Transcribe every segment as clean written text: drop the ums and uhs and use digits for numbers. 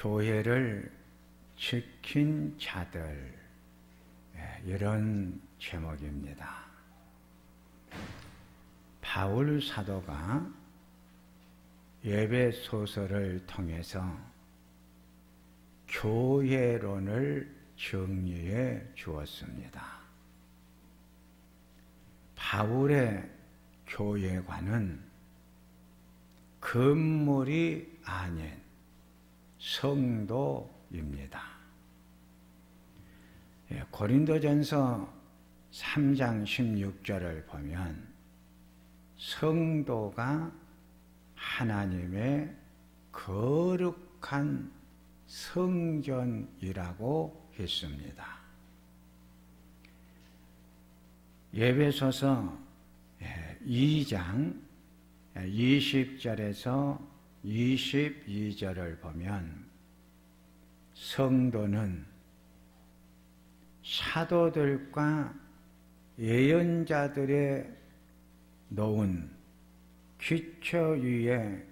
교회를 지킨 자들, 이런 제목입니다. 바울 사도가 에베소서를 통해서 교회론을 정리해 주었습니다. 바울의 교회관은 건물이 아닌 성도입니다. 고린도전서 3장 16절을 보면 성도가 하나님의 거룩한 성전이라고 했습니다. 에베소서 2장 20절에서 22절을 보면 성도는 사도들과 예언자들의 놓은 기초 위에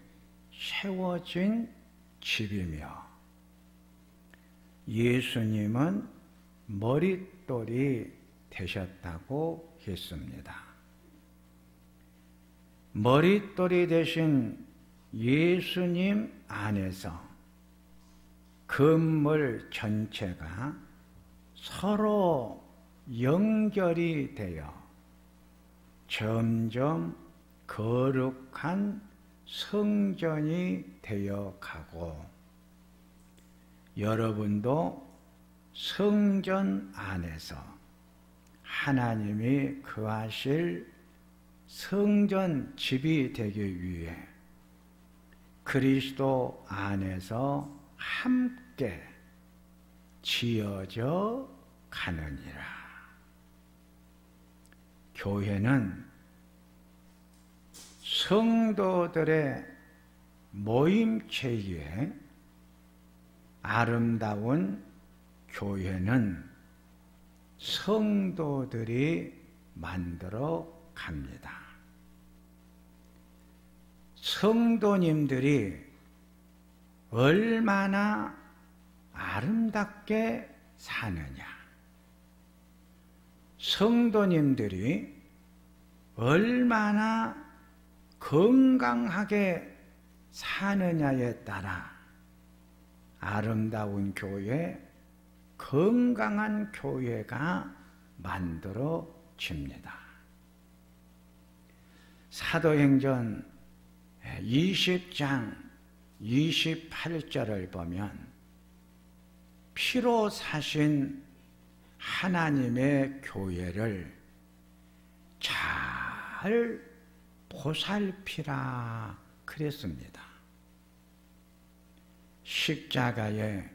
세워진 집이며 예수님은 머릿돌이 되셨다고 했습니다. 머릿돌이 되신 예수님 안에서 건물 전체가 서로 연결이 되어 점점 거룩한 성전이 되어 가고, 여러분도 성전 안에서 하나님이 거하실 성전 집이 되기 위해 그리스도 안에서 함께 지어져 가느니라. 교회는 성도들의 모임체이기에 아름다운 교회는 성도들이 만들어 갑니다. 성도님들이 얼마나 아름답게 사느냐, 성도님들이 얼마나 건강하게 사느냐에 따라 아름다운 교회, 건강한 교회가 만들어집니다. 사도행전 20장 28절을 보면 피로 사신 하나님의 교회를 잘 보살피라 그랬습니다. 십자가의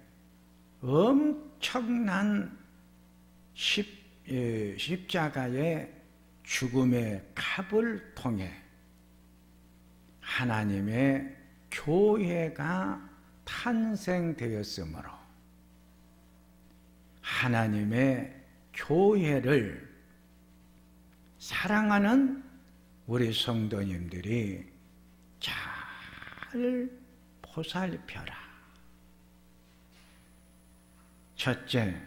엄청난 십자가의 죽음의 값을 통해 하나님의 교회가 탄생되었으므로 하나님의 교회를 사랑하는 우리 성도님들이 잘 보살펴라. 첫째,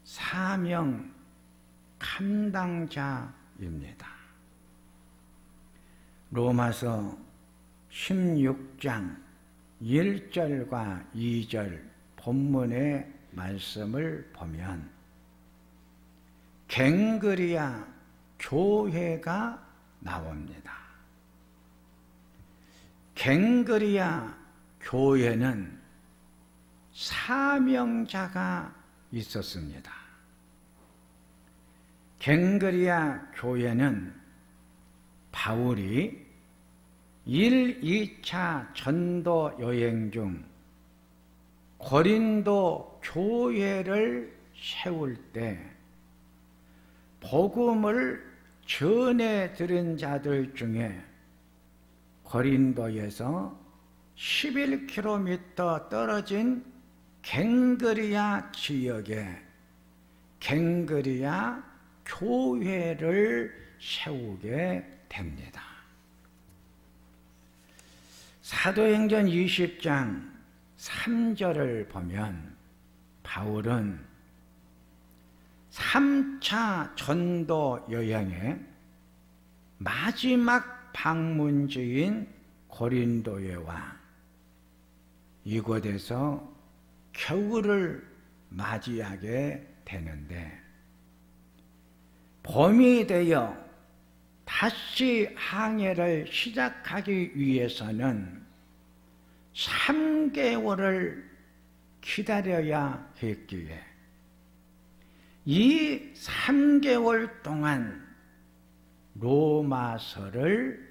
사명 감당자입니다. 로마서 16장 1절과 2절 본문의 말씀을 보면 갱그리아 교회가 나옵니다. 갱그리아 교회는 사명자가 있었습니다. 갱그리아 교회는 바울이 1, 2차 전도 여행 중 고린도 교회를 세울 때 복음을 전해 들은 자들 중에 고린도에서 11km 떨어진 갱그리아 지역에 갱그리아 교회를 세우게 됩니다. 사도행전 20장 3절을 보면 바울은 3차 전도 여행의 마지막 방문지인 고린도에 와 이곳에서 겨울을 맞이하게 되는데, 봄이 되어 다시 항해를 시작하기 위해서는 3개월을 기다려야 했기에 이 3개월 동안 로마서를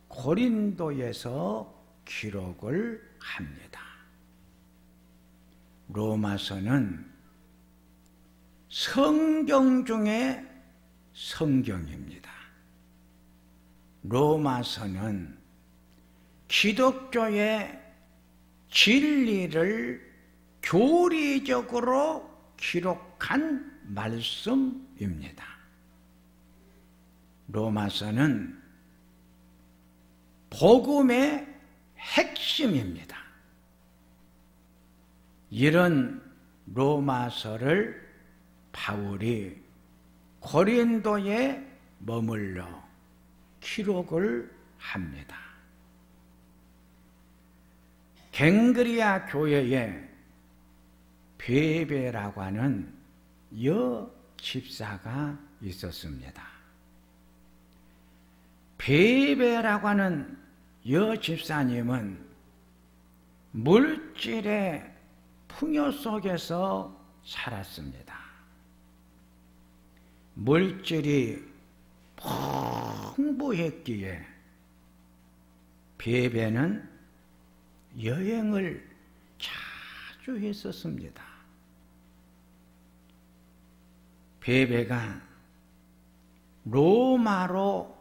고린도에서 기록을 합니다. 로마서는 성경 중에 성경입니다. 로마서는 기독교의 진리를 교리적으로 기록한 말씀입니다. 로마서는 복음의 핵심입니다. 이런 로마서를 바울이 고린도에 머물러 기록을 합니다. 갱그리아 교회에 베베라고 하는 여집사가 있었습니다. 베베라고 하는 여집사님은 물질의 풍요 속에서 살았습니다. 물질이 풍부했기에 베베는 여행을 자주 했었습니다. 베베가 로마로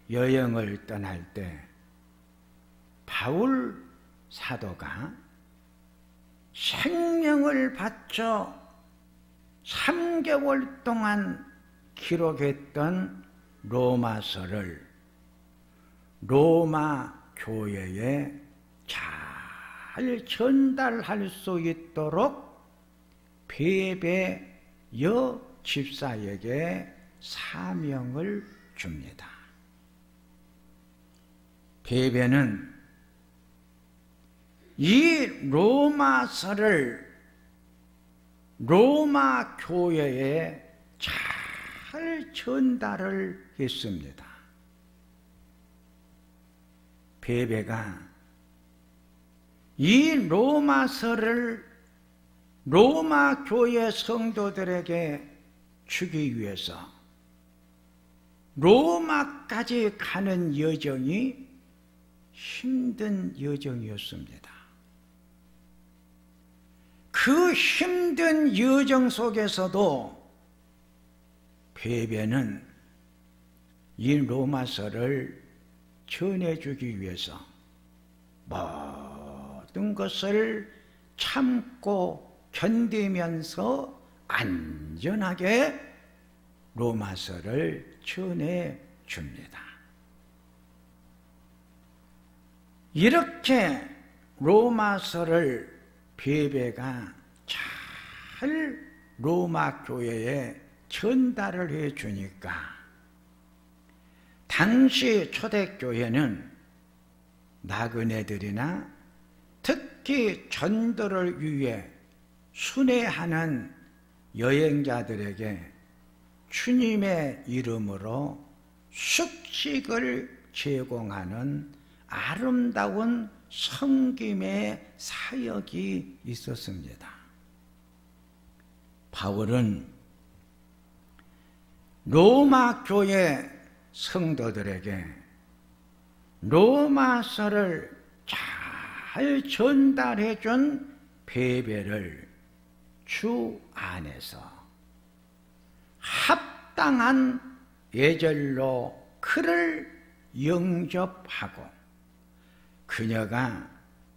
여행을 떠날 때 바울 사도가 생명을 바쳐 3개월 동안 기록했던 로마서를 로마 교회에 잘 전달할 수 있도록 베베 여집사에게 사명을 줍니다. 베베는 이 로마서를 로마 교회에 잘 전달을 했습니다. 베베가 이 로마서를 로마 교회 성도들에게 주기 위해서 로마까지 가는 여정이 힘든 여정이었습니다. 그 힘든 여정 속에서도 베베는 이 로마서를 전해주기 위해서 모든 것을 참고 견디면서 안전하게 로마서를 전해줍니다. 이렇게 로마서를 베베가 잘 로마 교회에 전달을 해 주니까 당시 초대교회는 나그네들이나 특히 전도를 위해 순회하는 여행자들에게 주님의 이름으로 숙식을 제공하는 아름다운 섬김의 사역이 있었습니다. 바울은 로마 교회 성도들에게 로마서를 잘 전달해 준 베베를 주 안에서 합당한 예절로 그를 영접하고 그녀가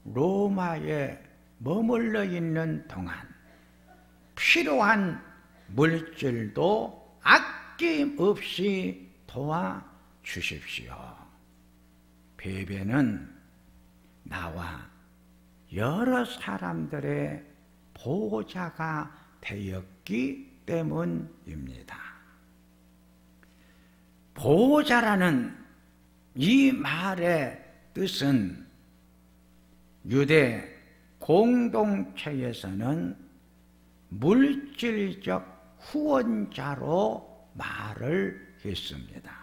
로마에 머물러 있는 동안 필요한 물질도 아낌없이 도와주십시오. 베베는 나와 여러 사람들의 보호자가 되었기 때문입니다. 보호자라는 이 말의 뜻은 유대 공동체에서는 물질적 후원자로 말을 했습니다.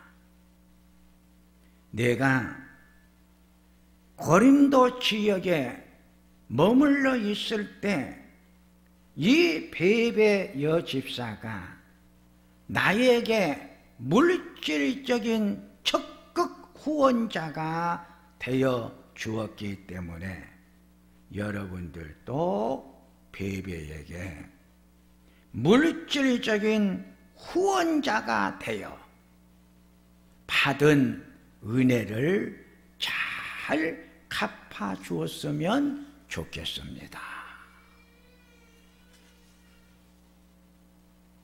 내가 고린도 지역에 머물러 있을 때 이 베베 여집사가 나에게 물질적인 적극 후원자가 되어 주었기 때문에 여러분들도 베베에게 물질적인 후원자가 되어 받은 은혜를 잘 갚아 주었으면 좋겠습니다.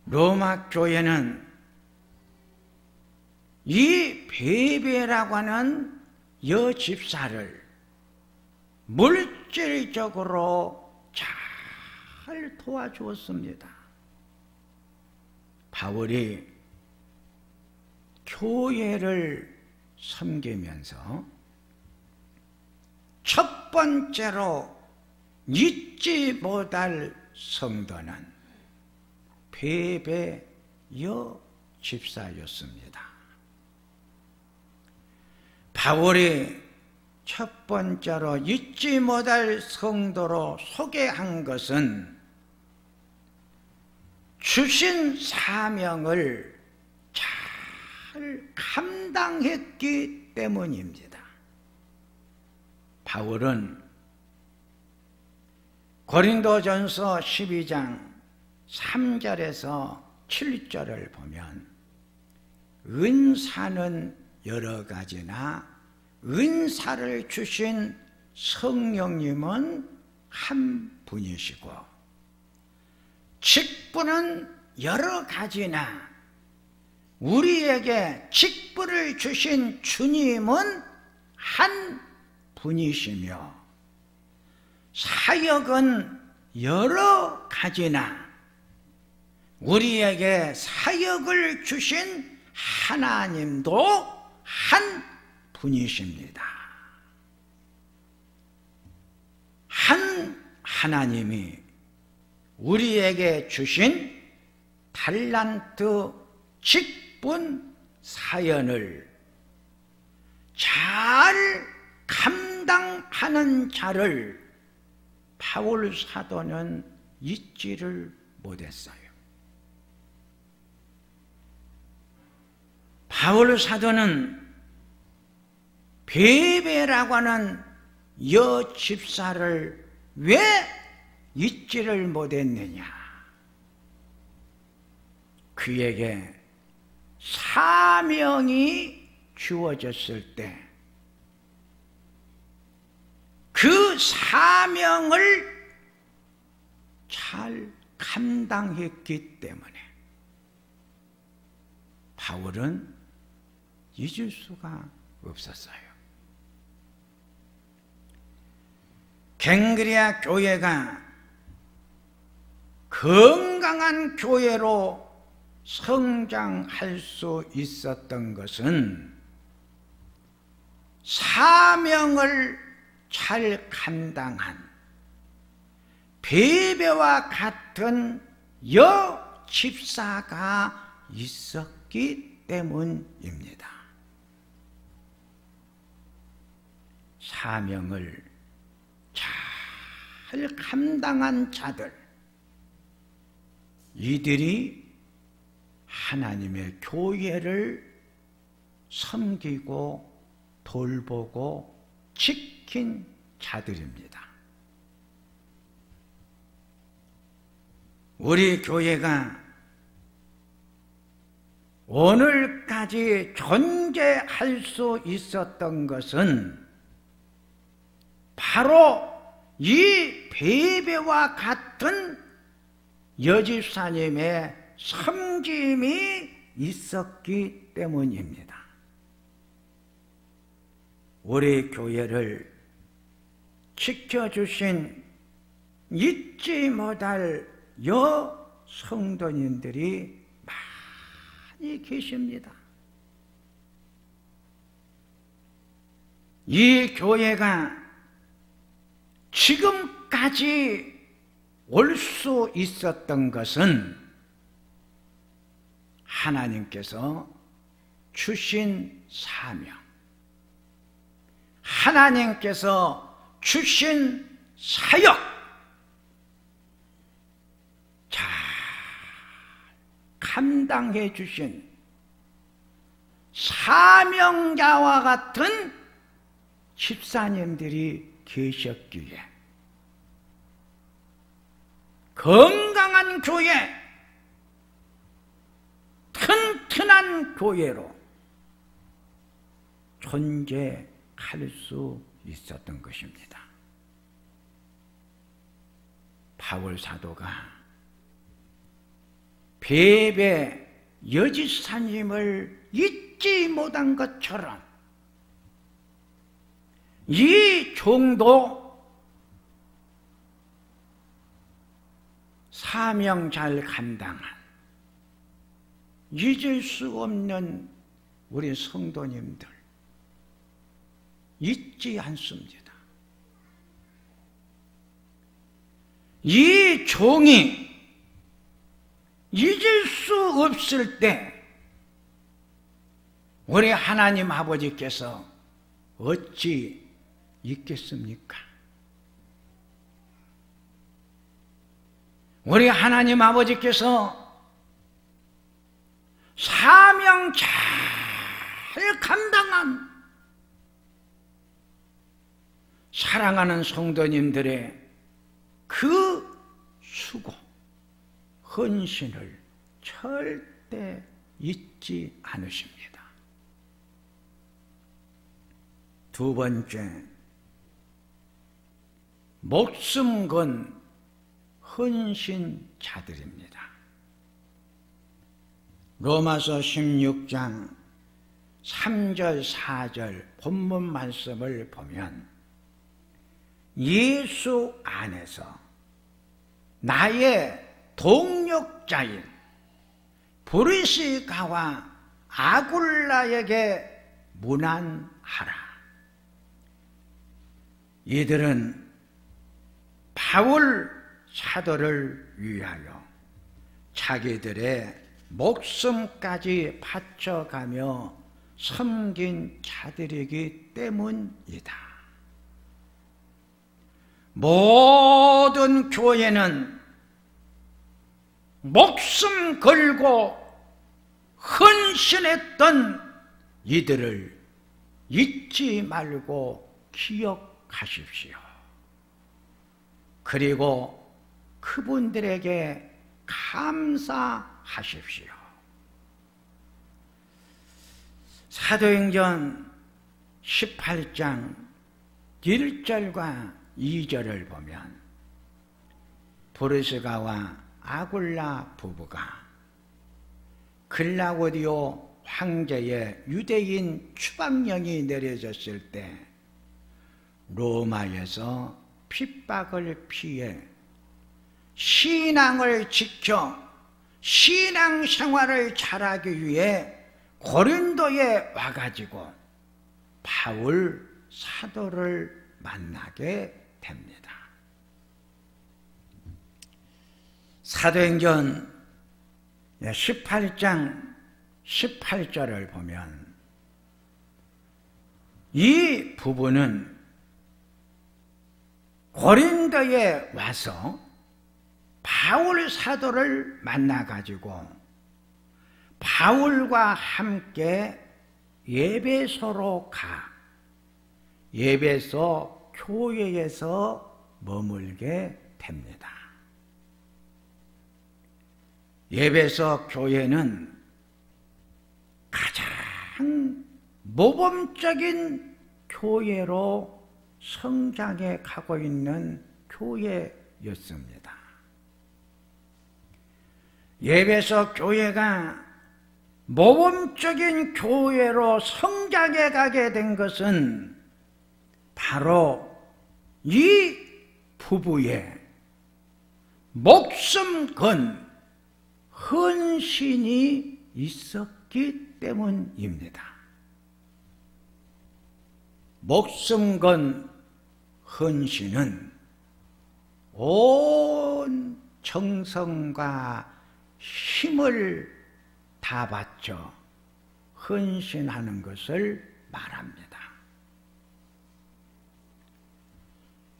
로마 교회는 이 베베라고 하는 여집사를 물질적으로 잘 도와주었습니다. 바울이 교회를 섬기면서 첫 번째로 잊지 못할 성도는 베베 여집사였습니다. 바울이 첫 번째로 잊지 못할 성도로 소개한 것은 주신 사명을 잘 감당했기 때문입니다. 바울은 고린도전서 12장 3절에서 7절을 보면 은사는 여러 가지나 은사를 주신 성령님은 한 분이시고 직분은 여러 가지나 우리에게 직분을 주신 주님은 한 분이시며 사역은 여러 가지나 우리에게 사역을 주신 하나님도 한 분이십니다. 한 하나님이 우리에게 주신 달란트 직분 사연을 잘 감당하는 자를 바울 사도는 잊지를 못했어요. 바울 사도는 베베라고 하는 여집사를 왜 잊지를 못했느냐? 그에게 사명이 주어졌을 때 그 사명을 잘 감당했기 때문에 바울은 잊을 수가 없었어요. 갱그리아 교회가 건강한 교회로 성장할 수 있었던 것은 사명을 잘 감당한 베베와 같은 여집사가 있었기 때문입니다. 사명을 잘 감당한 자들, 이들이 하나님의 교회를 섬기고 돌보고 지킨 자들입니다. 우리 교회가 오늘까지 존재할 수 있었던 것은 바로 이 베베와 같은 여집사님의 섬김이 있었기 때문입니다. 우리 교회를 지켜주신 잊지 못할 성도님들이 많이 계십니다. 이 교회가 지금까지 올 수 있었던 것은 하나님께서 주신 사명, 하나님께서 주신 사역, 잘 감당해 주신 사명자와 같은 집사님들이 계셨기에 건강한 교회, 튼튼한 교회로 존재할 수 있었던 것입니다. 바울 사도가 베베 여지사님을 잊지 못한 것처럼 이 종도 사명 잘 감당한 잊을 수 없는 우리 성도님들 잊지 않습니다. 이 종이 잊을 수 없을 때 우리 하나님 아버지께서 어찌 있겠습니까? 우리 하나님 아버지께서 사명 잘 감당한 사랑하는 성도님들의 그 수고, 헌신을 절대 잊지 않으십니다. 두 번째, 목숨 건 헌신자들입니다. 로마서 16장 3절 4절 본문 말씀을 보면 예수 안에서 나의 동역자인 브리스가와 아굴라에게 문안하라. 이들은 바울 사도를 위하여 자기들의 목숨까지 바쳐가며 섬긴 자들이기 때문이다. 모든 교회는 목숨 걸고 헌신했던 이들을 잊지 말고 기억하십시오. 그리고 그분들에게 감사하십시오. 사도행전 18장 1절과 2절을 보면 브리스가와 아굴라 부부가 글라우디오 황제의 유대인 추방령이 내려졌을 때 로마에서 핍박을 피해 신앙을 지켜 신앙생활을 잘하기 위해 고린도에 와가지고 바울 사도를 만나게 됩니다. 사도행전 18장 18절을 보면 이 부부는 고린도에 와서 바울 사도를 만나가지고 바울과 함께 예배소로 가 예배소 교회에서 머물게 됩니다. 예배소 교회는 가장 모범적인 교회로 성장해 가고 있는 교회였습니다. 예배소 교회가 모범적인 교회로 성장해 가게 된 것은 바로 이 부부의 목숨 건 헌신이 있었기 때문입니다. 목숨 건 헌신은 온 정성과 힘을 다 바쳐 헌신하는 것을 말합니다.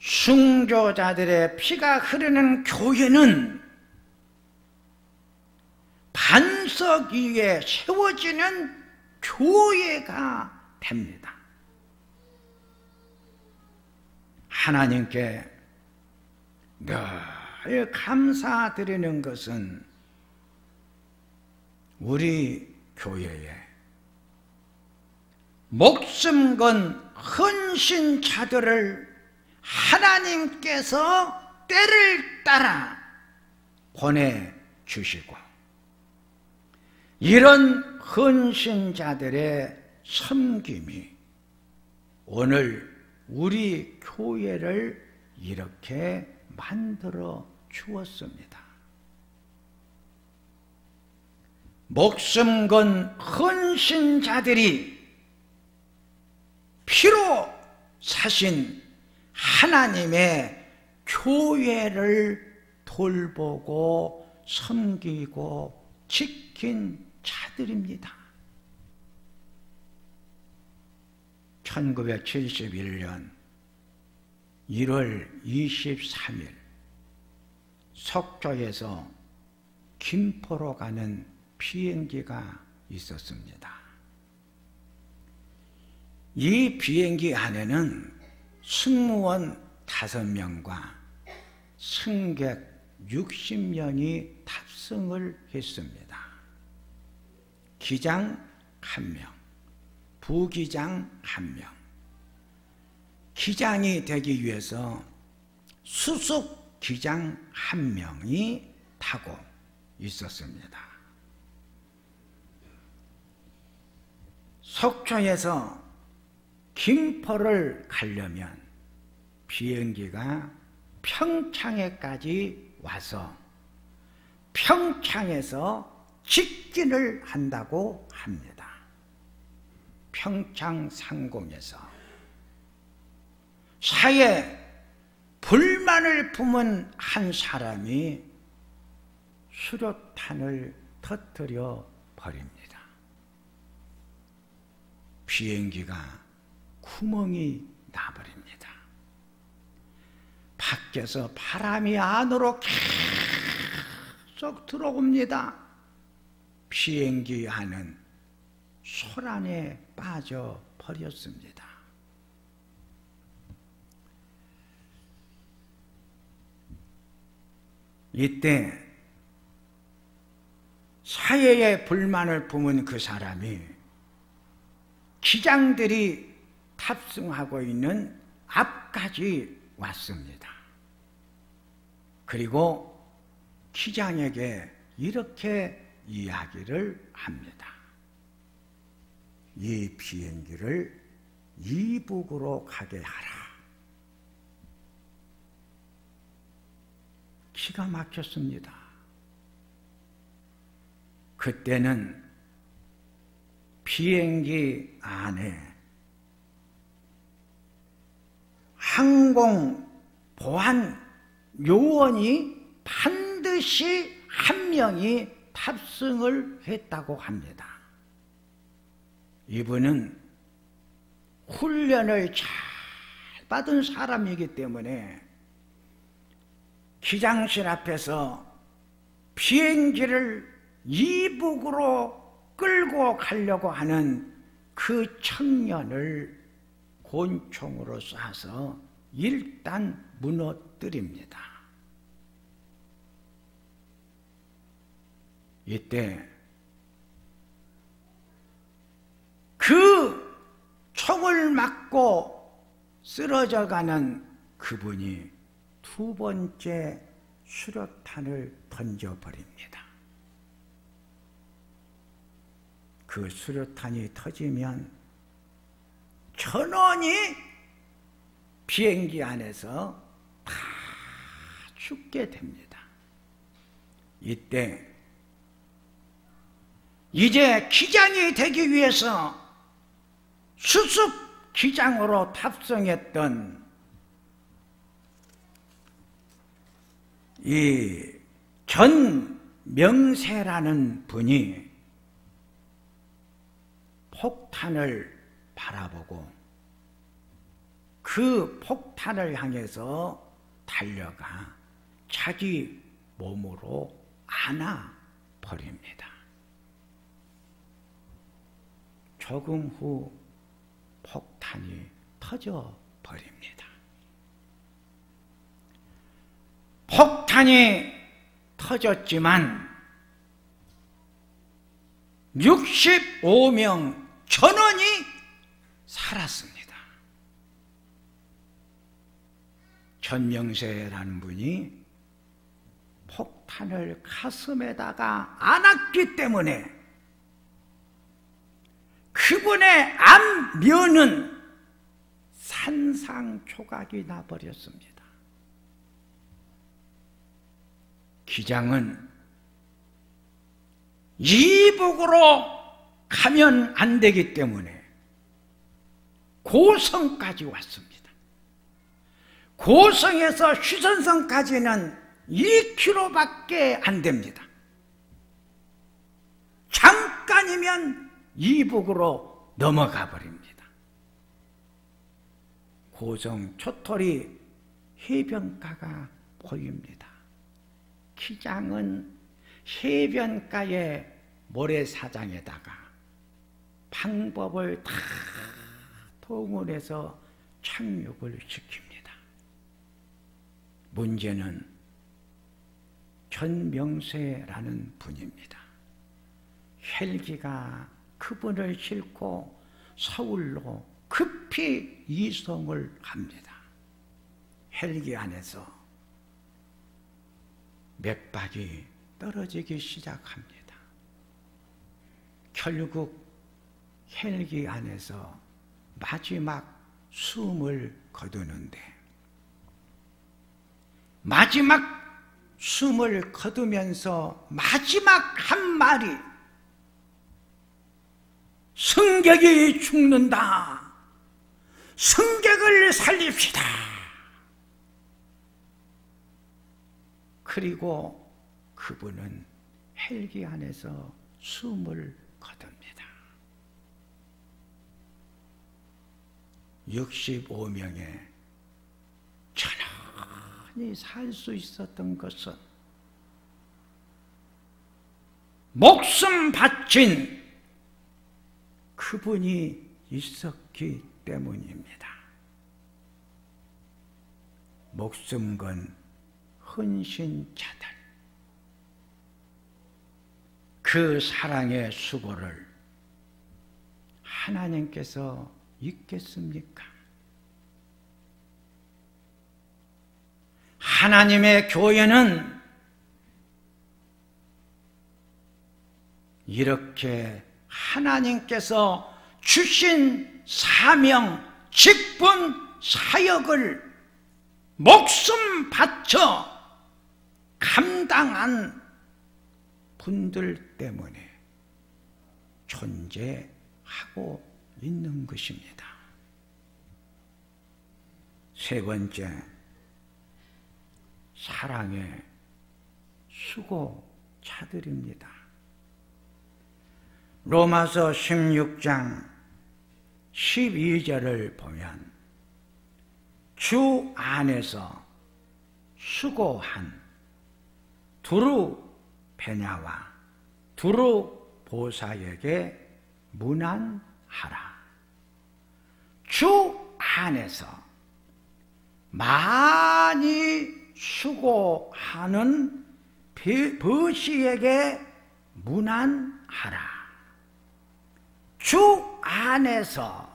순교자들의 피가 흐르는 교회는 반석 위에 세워지는 교회가 됩니다. 하나님께 늘 감사드리는 것은 우리 교회에 목숨 건 헌신자들을 하나님께서 때를 따라 보내주시고 이런 헌신자들의 섬김이 오늘 우리 교회를 이렇게 만들어 주었습니다. 목숨 건 헌신자들이 피로 사신 하나님의 교회를 돌보고 섬기고 지킨 자들입니다. 1971년 1월 23일 속초에서 김포로 가는 비행기가 있었습니다. 이 비행기 안에는 승무원 5명과 승객 60명이 탑승을 했습니다. 기장 1명, 부기장 1명, 기장이 되기 위해서 수석 기장 1명이 타고 있었습니다. 속초에서 김포를 가려면 비행기가 평창에까지 와서 평창에서 직진을 한다고 합니다. 평창 상공에서 사에 불만을 품은 한 사람이 수류탄을 터뜨려 버립니다. 비행기가 구멍이 나버립니다. 밖에서 바람이 안으로 계속 들어옵니다. 비행기 안은 소란에 빠져 버렸습니다. 이때 사회에 불만을 품은 그 사람이 기장들이 탑승하고 있는 앞까지 왔습니다. 그리고 기장에게 이렇게 이야기를 합니다. 이 비행기를 이북으로 가게 하라. 기가 막혔습니다. 그때는 비행기 안에 항공보안 요원이 반드시 한 명이 탑승을 했다고 합니다. 이분은 훈련을 잘 받은 사람이기 때문에 기장실 앞에서 비행기를 이북으로 끌고 가려고 하는 그 청년을 권총으로 쏴서 일단 무너뜨립니다. 이때 그 총을 맞고 쓰러져가는 그분이 두 번째 수류탄을 던져버립니다. 그 수류탄이 터지면 전원이 비행기 안에서 다 죽게 됩니다. 이때 이제 기장이 되기 위해서 수습 기장으로 탑승했던 이 전명세라는 분이 폭탄을 바라보고 그 폭탄을 향해서 달려가 자기 몸으로 안아 버립니다. 조금 후 폭탄이 터져 버립니다. 폭탄이 터졌지만 65명 전원이 살았습니다. 전명세라는 분이 폭탄을 가슴에다가 안았기 때문에 그분의 안면은 산상조각이 나버렸습니다. 기장은 이북으로 가면 안 되기 때문에 고성까지 왔습니다. 고성에서 휴전성까지는 2km밖에 안 됩니다. 잠깐이면 이북으로 넘어가 버립니다. 고성 초토리 해변가가 보입니다. 기장은 해변가의 모래사장에다가 방법을 다 동원해서 착륙을 시킵니다. 문제는 전명세라는 분입니다. 헬기가 그분을 싣고 서울로 급히 이송을 합니다. 헬기 안에서 맥박이 떨어지기 시작합니다. 결국 헬기 안에서 마지막 숨을 거두는데 마지막 숨을 거두면서 마지막 한 말이 승객이 죽는다. 승객을 살립시다. 그리고 그분은 헬기 안에서 숨을 거둡니다. 65명의 천천히 살 수 있었던 것은 목숨 바친 그분이 있었기 때문입니다. 목숨 건 헌신자들, 그 사랑의 수고를 하나님께서 잊겠습니까? 하나님의 교회는 이렇게 하나님께서 주신 사명, 직분, 사역을 목숨 바쳐 감당한 분들 때문에 존재하고 있는 것입니다. 세 번째, 사랑의 수고자들입니다. 로마서 16장 12절을 보면 주 안에서 수고한 두루 베냐와 두루 보사에게 문안하라. 주 안에서 많이 수고하는 버시에게 문안하라. 주 안에서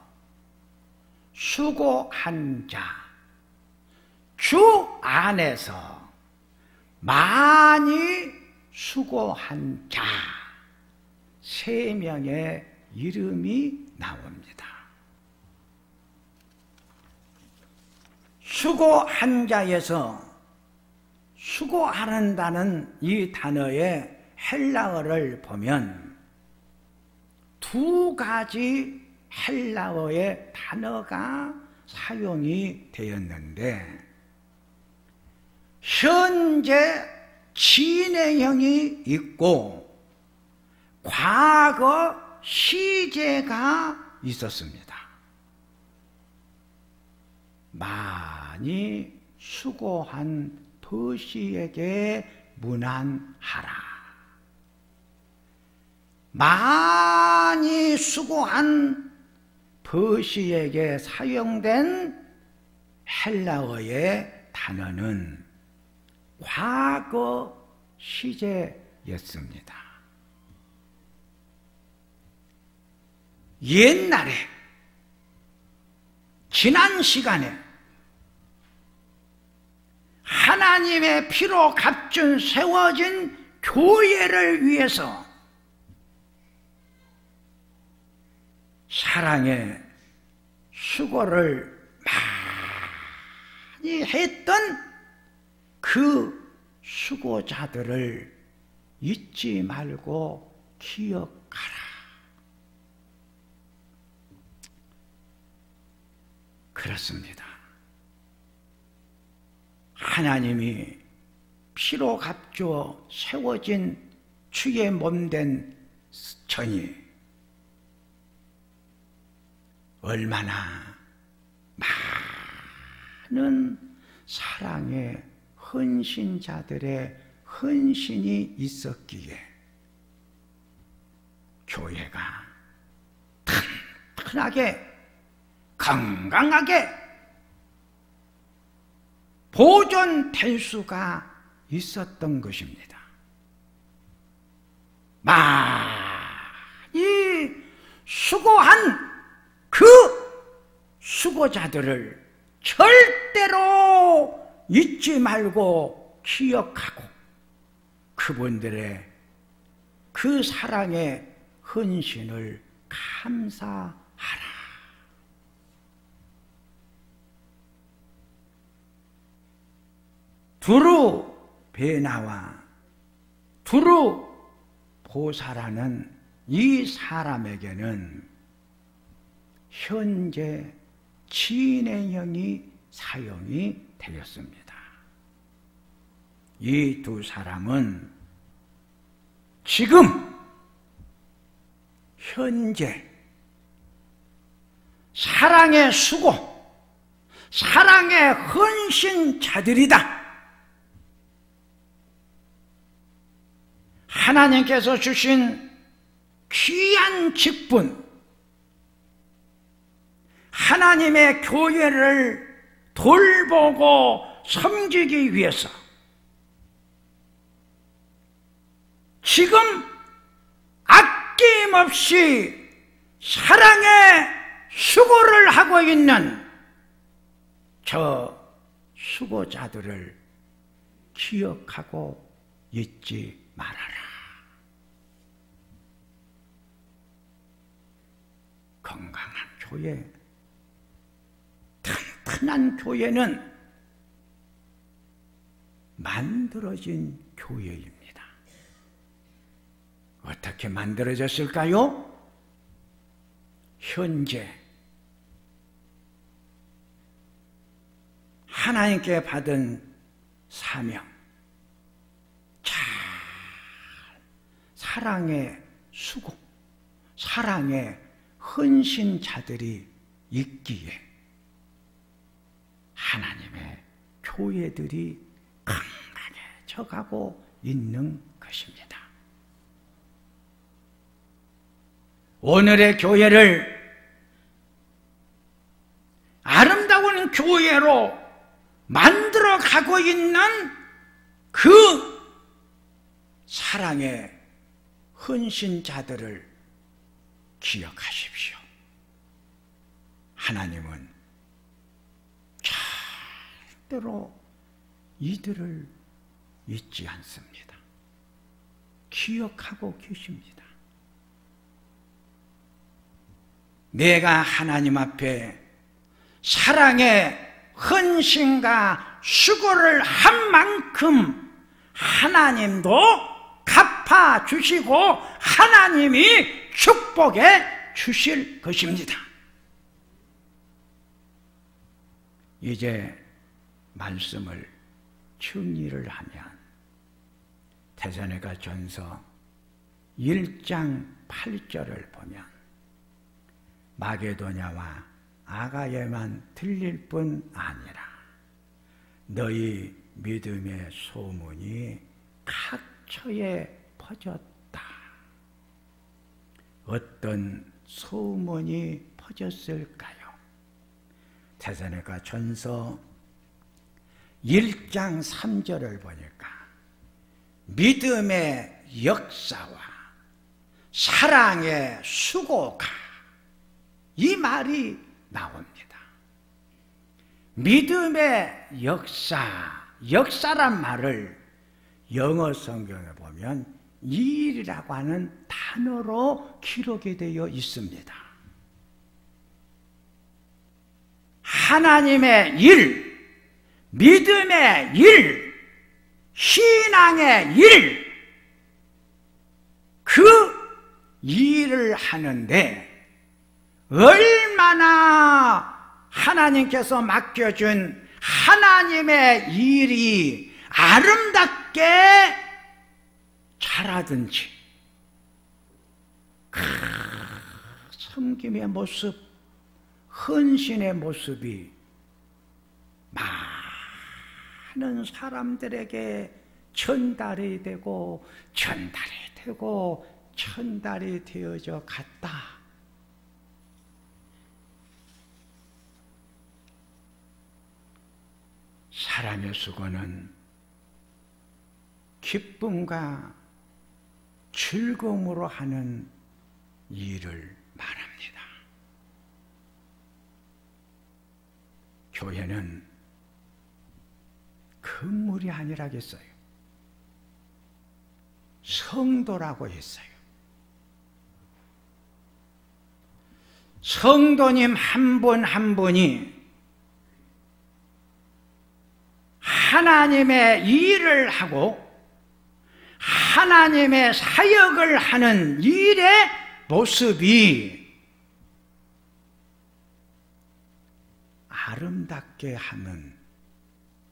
수고한 자, 주 안에서 많이 수고한 자, 3명의 이름이 나옵니다. 수고한 자에서 수고하는다는 이 단어의 헬라어를 보면 두 가지 헬라어의 단어가 사용이 되었는데, 현재 진행형이 있고 과거 시제가 있었습니다. 많이 수고한 버시에게 문안하라. 많이 수고한 버시에게 사용된 헬라어의 단어는 과거 시제였습니다. 옛날에, 지난 시간에 하나님의 피로 값준 세워진 교회를 위해서 사랑의 수고를 많이 했던 그 수고자들을 잊지 말고 기억하라. 그렇습니다. 하나님이 피로 값주어 세워진 주의 몸된 전이 얼마나 많은 사랑의 헌신자들의 헌신이 있었기에 교회가 튼튼하게 건강하게 보존될 수가 있었던 것입니다. 많이 수고한 그 수고자들을 절대로 잊지 말고 기억하고 그분들의 그 사랑의 헌신을 감사하라. 두루 베나와 두루 보사라는 이 사람에게는 현재 진행형이 사용이 되었습니다. 이 두 사람은 지금 현재 사랑의 수고, 사랑의 헌신자들이다. 하나님께서 주신 귀한 직분, 하나님의 교회를 돌보고 섬기기 위해서 지금 아낌없이 사랑의 수고를 하고 있는 저 수고자들을 기억하고 잊지 말아라. 건강한 교회, 튼튼한 교회는 만들어진 교회입니다. 어떻게 만들어졌을까요? 현재 하나님께 받은 사명, 잘 사랑의 수고, 사랑의 헌신자들이 있기에 하나님의 교회들이 강하게 가고 있는 것입니다. 오늘의 교회를 아름다운 교회로 만들어 가고 있는 그 사랑의 헌신자들을 기억하십시오. 하나님은 절대로 이들을 잊지 않습니다. 기억하고 계십니다. 내가 하나님 앞에 사랑의 헌신과 수고를 한 만큼 하나님도 갚아주시고 하나님이 축복해 주실 것입니다. 이제 말씀을 정리를 하면 데살로니가전서 1장 8절을 보면 마게도냐와 아가야만 들릴 뿐 아니라 너희 믿음의 소문이 각처에 퍼졌다. 어떤 소문이 퍼졌을까요? 데살로니가전서 1장 3절을 보니까 믿음의 역사와 사랑의 수고가, 이 말이 나옵니다. 믿음의 역사란 말을 영어 성경에 보면 일이라고 하는 단어로 기록이 되어 있습니다. 하나님의 일, 믿음의 일, 신앙의 일, 그 일을 하는데 얼마나 하나님께서 맡겨준 하나님의 일이 아름답게 자라든지 섬김의 모습, 헌신의 모습이 많은 사람들에게 전달이 되고 전달이 되어져 갔다. 사람의 수고는 기쁨과 즐거움으로 하는 일을 말합니다. 교회는 건물이 아니라겠어요. 성도라고 했어요. 성도님 한 분 한 분이 하나님의 일을 하고 하나님의 사역을 하는 일의 모습이 아름답게 하는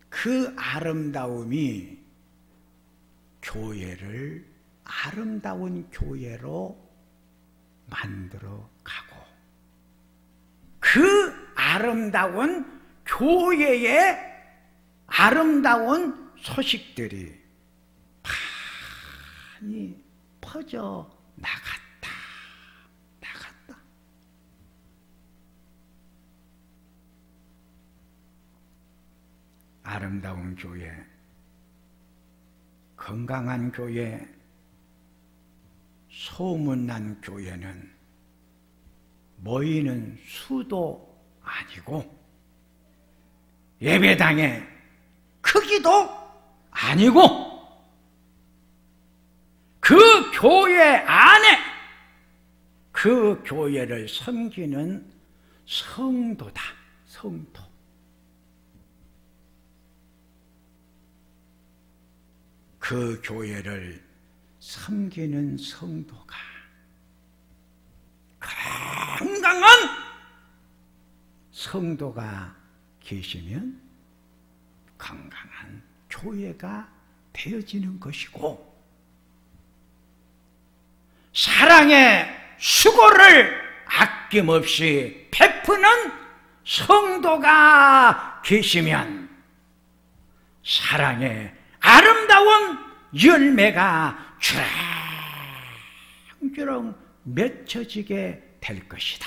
그 아름다움이 교회를 아름다운 교회로 만들어 가고 그 아름다운 교회의 아름다운 소식들이 많이 퍼져 나갔다. 아름다운 교회, 건강한 교회, 소문난 교회는 모이는 수도 아니고 예배당의 크기도 아니고 그 교회 안에 그 교회를 섬기는 성도다. 성도. 그 교회를 섬기는 성도가 건강한 성도가 계시면 건강한 교회가 되어지는 것이고 사랑의 수고를 아낌없이 베푸는 성도가 계시면 사랑의 아름다운 열매가 주렁주렁 맺혀지게 될 것이다.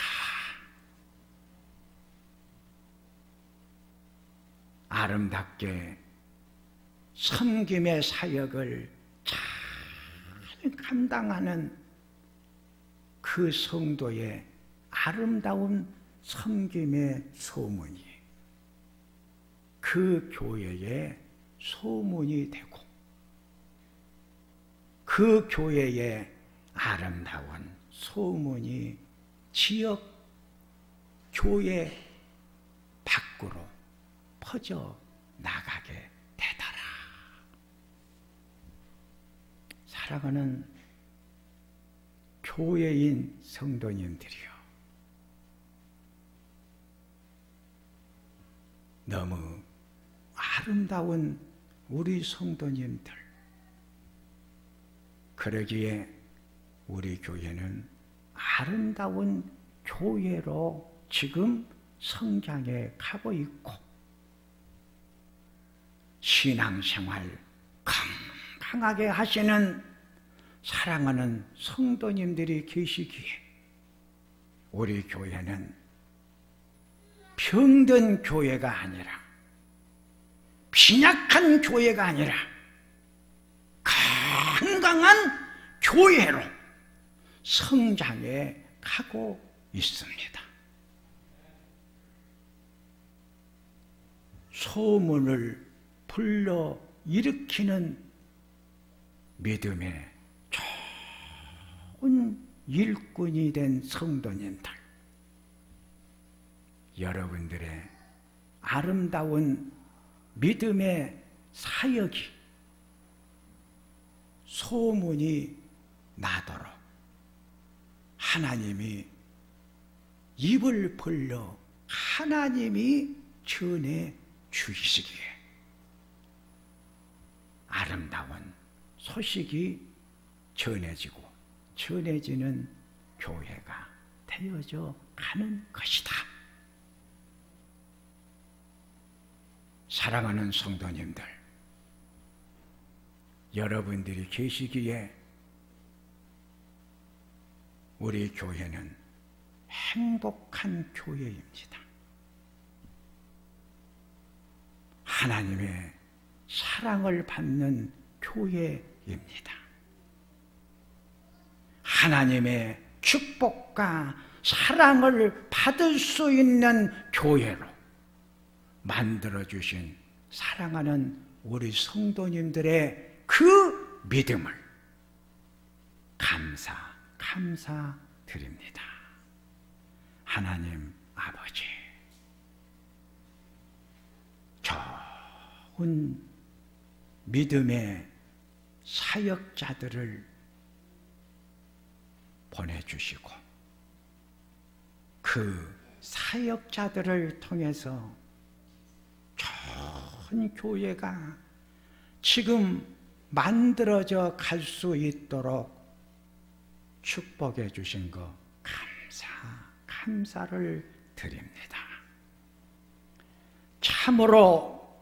아름답게 섬김의 사역을 잘 감당하는 그 성도의 아름다운 섬김의 소문이 그 교회의 소문이 되고 그 교회의 아름다운 소문이 지역 교회 밖으로 퍼져 나가게 되더라. 사랑하는 교회인 성도님들이요, 너무 아름다운 우리 성도님들, 그러기에 우리 교회는 아름다운 교회로 지금 성장해 가고 있고, 신앙생활 건강하게 하시는 사랑하는 성도님들이 계시기에 우리 교회는 병든 교회가 아니라, 빈약한 교회가 아니라 건강한 교회로 성장해 가고 있습니다. 소문을 불러 일으키는 믿음의 좋은 일꾼이 된 성도님들, 여러분들의 아름다운 믿음의 사역이 소문이 나도록 하나님이 입을 벌려 하나님이 전해 주시기에 아름다운 소식이 전해지고 전해지는 교회가 되어져 가는 것이다. 사랑하는 성도님들, 여러분들이 계시기에 우리 교회는 행복한 교회입니다. 하나님의 사랑을 받는 교회입니다. 하나님의 축복과 사랑을 받을 수 있는 교회로 만들어주신 사랑하는 우리 성도님들의 그 믿음을 감사드립니다. 하나님 아버지, 좋은 믿음의 사역자들을 보내주시고 그 사역자들을 통해서 좋은 교회가 지금 만들어져 갈 수 있도록 축복해 주신 것 감사를 드립니다. 참으로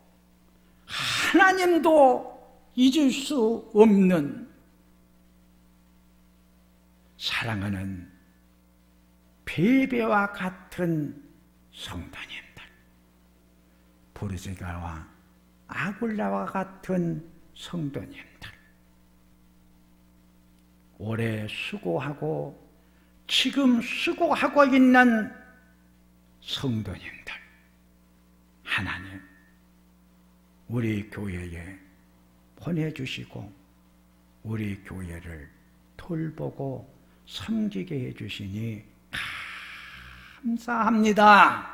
하나님도 잊을 수 없는 사랑하는 베베와 같은 성도님들, 브리스가와 아굴라와 같은 성도님들, 오래 수고하고 지금 수고하고 있는 성도님들, 하나님 우리 교회에 보내주시고 우리 교회를 돌보고 섬기게 해주시니 감사합니다.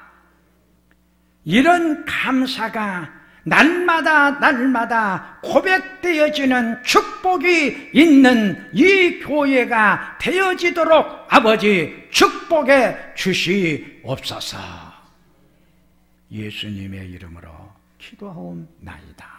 이런 감사가 날마다 고백되어지는 축복이 있는 이 교회가 되어지도록 아버지 축복해 주시옵소서. 예수님의 이름으로 기도하옵나이다.